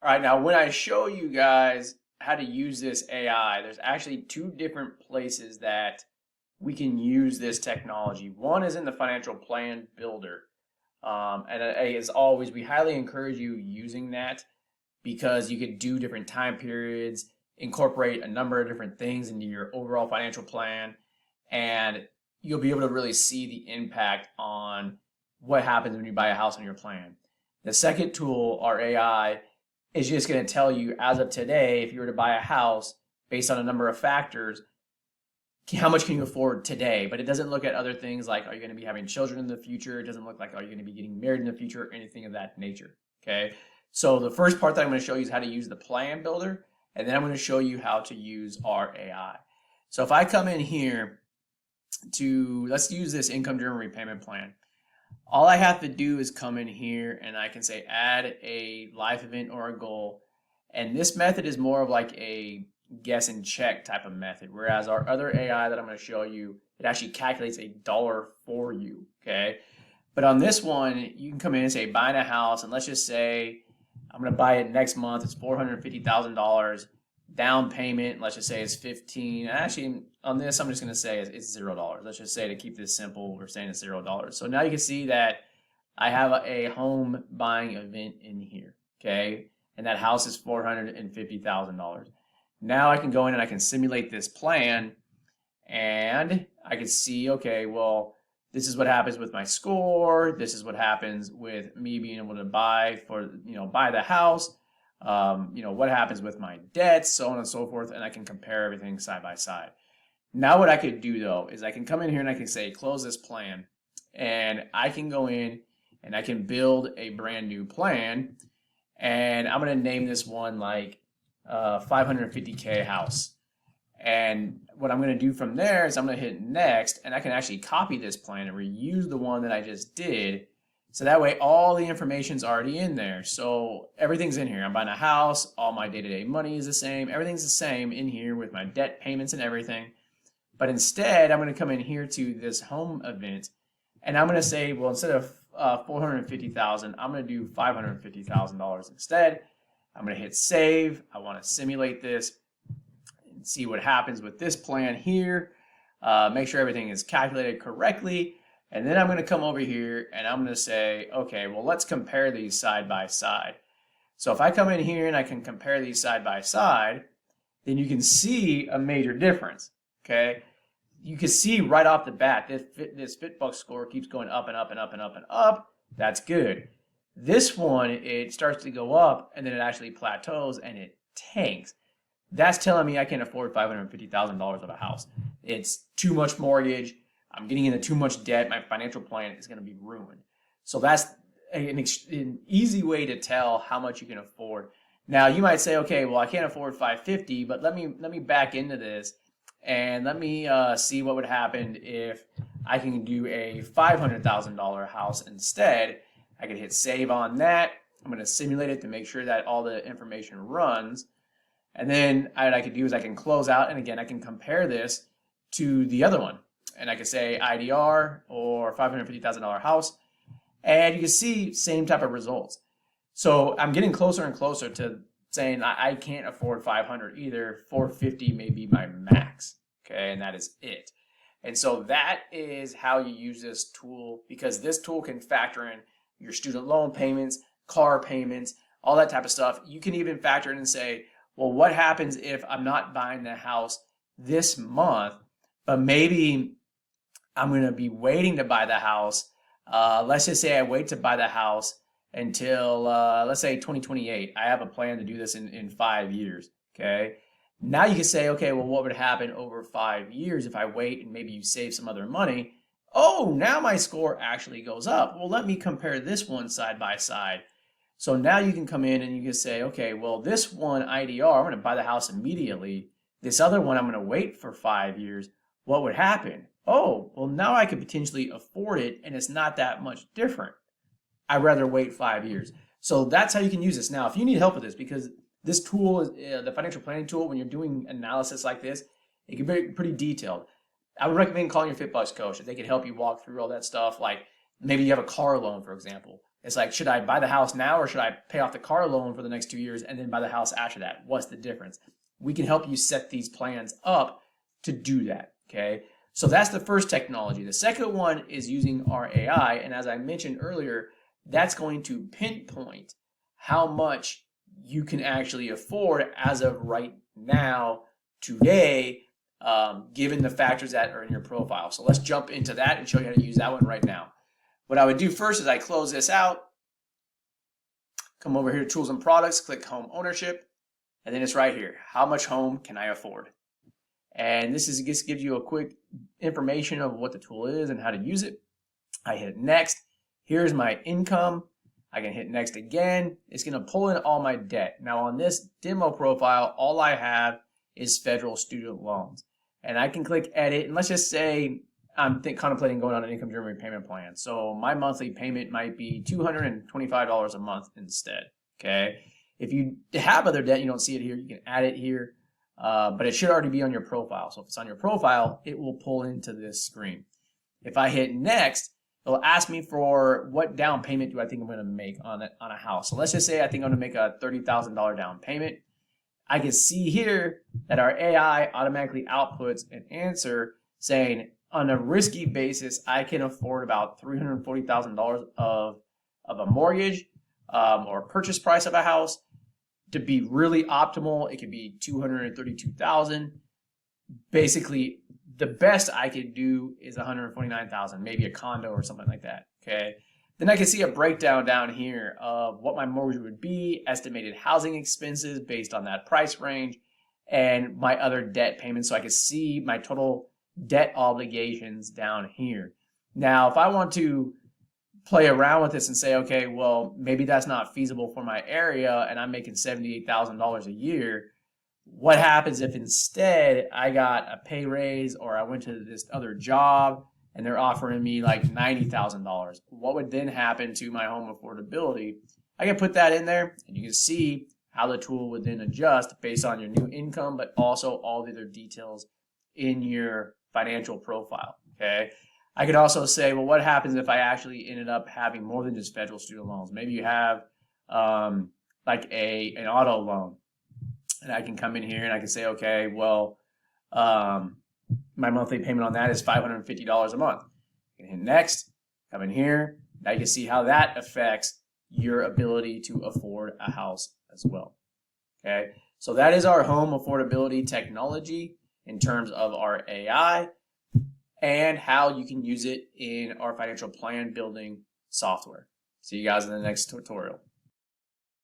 All right, now when I show you guys how to use this AI, there's actually two different places that we can use this technology. One is in the financial plan builder. As always, we highly encourage you using that because you could do different time periods, incorporate a number of different things into your overall financial plan, and you'll be able to really see the impact on what happens when you buy a house on your plan. The second tool, our AI, is just going to tell you as of today, if you were to buy a house based on a number of factors, how much can you afford today? But it doesn't look at other things like, are you going to be having children in the future? It doesn't look like, are you going to be getting married in the future? Or anything of that nature. Okay. So the first part that I'm going to show you is how to use the plan builder. And then I'm going to show you how to use our AI. So if I come in here to, let's use this income driven repayment plan. All I have to do is come in here and I can say add a life event or a goal. And this method is more of like a guess and check type of method. Whereas our other AI that I'm going to show you, it actually calculates a dollar for you. Okay. But on this one, you can come in and say buying a house. And let's just say I'm going to buy it next month. It's $450,000. Down payment, let's just say it's 15. Actually, on this, I'm just going to say it's $0. Let's just say, to keep this simple, we're saying it's $0. So now you can see that I have a home buying event in here, okay? And that house is $450,000. Now I can go in and I can simulate this plan, and I can see, okay, well, this is what happens with my score. This is what happens with me being able to buy the house. What happens with my debts, so on and so forth, and I can compare everything side by side. Now what I could do though is I can come in here and I can say close this plan, and I can go in and I can build a brand new plan, and I'm going to name this one like 550K house. And what I'm going to do from there is I'm going to hit next, and I can actually copy this plan and reuse the one that I just did. So that way all the information's already in there. So everything's in here. I'm buying a house, all my day-to-day money is the same. Everything's the same in here with my debt payments and everything. But instead, I'm going to come in here to this home event, and I'm going to say, well, instead of $450,000, I'm going to do $550,000 instead. I'm going to hit save. I want to simulate this and see what happens with this plan here. Make sure everything is calculated correctly. And then I'm going to come over here and I'm going to say, okay, well, let's compare these side by side. So if I come in here and I can compare these side by side, then you can see a major difference, okay? You can see right off the bat, this FitBUX score keeps going up and up and up and up and up. That's good. This one, it starts to go up and then it actually plateaus and it tanks. That's telling me I can't afford $550,000 of a house. It's too much mortgage. I'm getting into too much debt. My financial plan is going to be ruined. So that's an easy way to tell how much you can afford. Now you might say, okay, well, I can't afford 550, but let me back into this and let me see what would happen if I can do a $500,000 house instead. I can hit save on that. I'm going to simulate it to make sure that all the information runs. And then what I can do is I can close out, and again, I can compare this to the other one. And I can say IDR or $550,000 house, and you can see same type of results. So I'm getting closer and closer to saying I can't afford 500 either. 450 may be my max, okay, and that is it. And so that is how you use this tool, because this tool can factor in your student loan payments, car payments, all that type of stuff. You can even factor in and say, well, what happens if I'm not buying the house this month, but maybe I'm going to be waiting to buy the house. Let's just say I wait to buy the house until, let's say 2028. I have a plan to do this in 5 years, okay? Now you can say, okay, well, what would happen over 5 years if I wait and maybe you save some other money? Oh, now my score actually goes up. Well, let me compare this one side by side. So now you can come in and you can say, okay, well, this one IDR, I'm going to buy the house immediately. This other one, I'm going to wait for 5 years. What would happen? Oh, well, now I could potentially afford it, and it's not that much different. I'd rather wait 5 years. So that's how you can use this. Now, if you need help with this, because this tool, is the financial planning tool, when you're doing analysis like this, it can be pretty detailed. I would recommend calling your FitBUX coach. They can help you walk through all that stuff. Like maybe you have a car loan, for example. It's like, should I buy the house now or should I pay off the car loan for the next 2 years and then buy the house after that? What's the difference? We can help you set these plans up to do that, okay? So that's the first technology. The second one is using our AI, and as I mentioned earlier, that's going to pinpoint how much you can actually afford as of right now, today, given the factors that are in your profile. So let's jump into that and show you how to use that one right now. What I would do first is I close this out, come over here to Tools and Products, click Home Ownership, and then it's right here. How much home can I afford? And this just gives you a quick information of what the tool is and how to use it. I hit Next. Here's my income. I can hit Next again. It's going to pull in all my debt. Now on this demo profile, all I have is federal student loans. And I can click Edit, and let's just say I'm contemplating going on an income-driven repayment plan. So my monthly payment might be $225 a month instead, okay? If you have other debt, you don't see it here, you can add it here, but it should already be on your profile. So if it's on your profile, it will pull into this screen. If I hit Next, it'll ask me for what down payment do I think I'm going to make on a house. So let's just say I think I'm going to make a $30,000 down payment. I can see here that our AI automatically outputs an answer saying, on a risky basis, I can afford about $340,000 of a mortgage or purchase price of a house. To be really optimal, it could be $232,000. Basically, the best I could do is $149,000, maybe a condo or something like that. Okay. Then I can see a breakdown down here of what my mortgage would be, estimated housing expenses based on that price range, and my other debt payments. So I can see my total debt obligations down here. Now, if I want to play around with this and say, okay, well, maybe that's not feasible for my area and I'm making $78,000 a year, what happens if instead I got a pay raise or I went to this other job and they're offering me like $90,000? What would then happen to my home affordability? I can put that in there and you can see how the tool would then adjust based on your new income, but also all the other details in your financial profile, okay? I could also say, well, what happens if I actually ended up having more than just federal student loans? Maybe you have like an auto loan, and I can come in here and I can say, okay, well, my monthly payment on that is $550 a month. I can hit Next, come in here. Now you can see how that affects your ability to afford a house as well, okay? So that is our home affordability technology in terms of our AI and how you can use it in our financial plan building software. See you guys in the next tutorial.